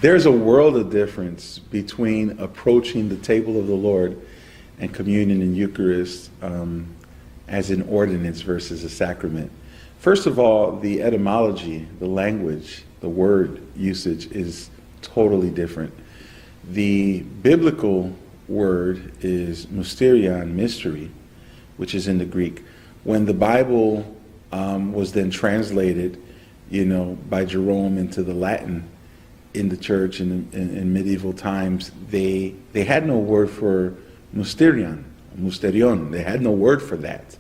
There's a world of difference between approaching the table of the Lord and communion and Eucharist as an ordinance versus a sacrament. First of all, the etymology, the language, the word usage is totally different. The biblical word is mysterion, mystery, which is in the Greek. When the Bible was then translated, by Jerome into the Latin in the church in medieval times, they had no word for mysterion, mysterion. They had no word for that.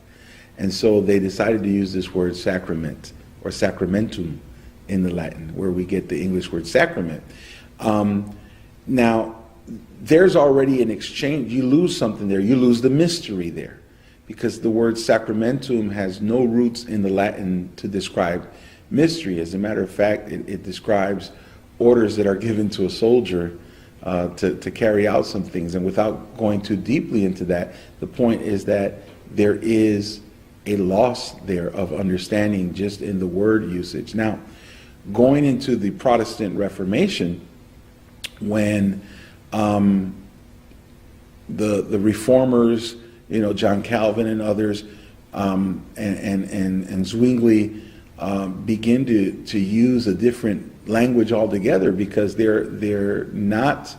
And so they decided to use this word sacrament or sacramentum in the Latin, where we get the English word sacrament. Now, there's already an exchange. You lose something there. You lose the mystery there, because the word sacramentum has no roots in the Latin to describe mystery. As a matter of fact, it describes orders that are given to a soldier to carry out some things. And without going too deeply into that, the point is that there is a loss there of understanding just in the word usage. Now, going into the Protestant Reformation, when the reformers, John Calvin and others, and Zwingli begin to use a different language altogether, because they're not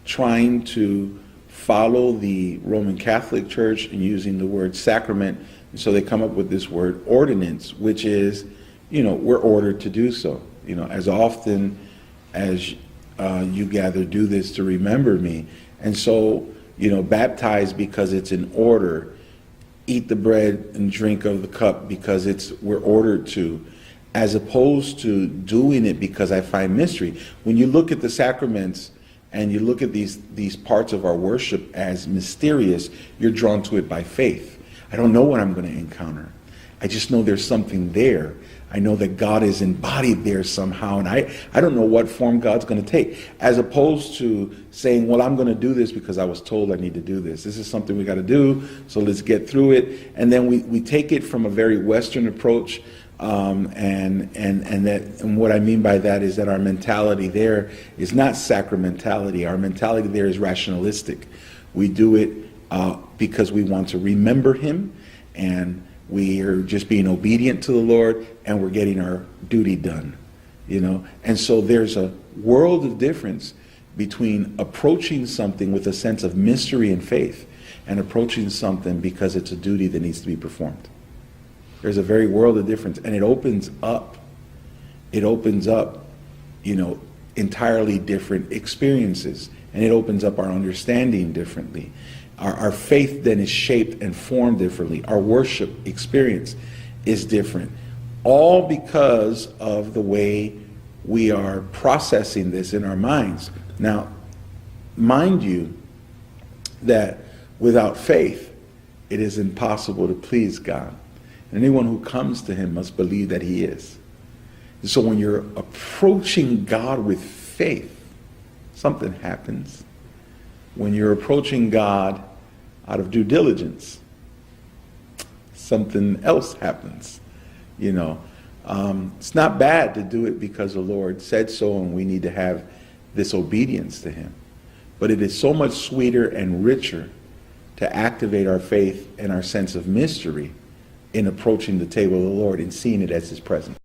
trying to follow the Roman Catholic Church and using the word sacrament. And so they come up with this word ordinance, which is, we're ordered to do so. As often as you gather, do this to remember me. And so, baptize because it's an order. Eat the bread and drink of the cup because we're ordered to, as opposed to doing it because I find mystery. When you look at the sacraments and you look at these parts of our worship as mysterious, you're drawn to it by faith. I don't know what I'm going to encounter. I just know there's something there. I know that God is embodied there somehow, and I don't know what form God's going to take, as opposed to saying, well, I'm going to do this because I was told I need to do this. This is something we got to do, so let's get through it. And then we take it from a very Western approach, and what I mean by that is that our mentality there is not sacramentality. Our mentality there is rationalistic. We do it because we want to remember Him, and we are just being obedient to the Lord, and we're getting our duty done, And so there's a world of difference between approaching something with a sense of mystery and faith and approaching something because it's a duty that needs to be performed. There's a very world of difference, and it opens up, entirely different experiences, and it opens up our understanding differently. Our faith then is shaped and formed differently. Our worship experience is different. All because of the way we are processing this in our minds. Now, mind you that without faith, it is impossible to please God. Anyone who comes to Him must believe that He is. So when you're approaching God with faith, something happens. When you're approaching God out of due diligence, something else happens. It's not bad to do it because the Lord said so, and we need to have this obedience to Him. But it is so much sweeter and richer to activate our faith and our sense of mystery in approaching the table of the Lord and seeing it as His presence.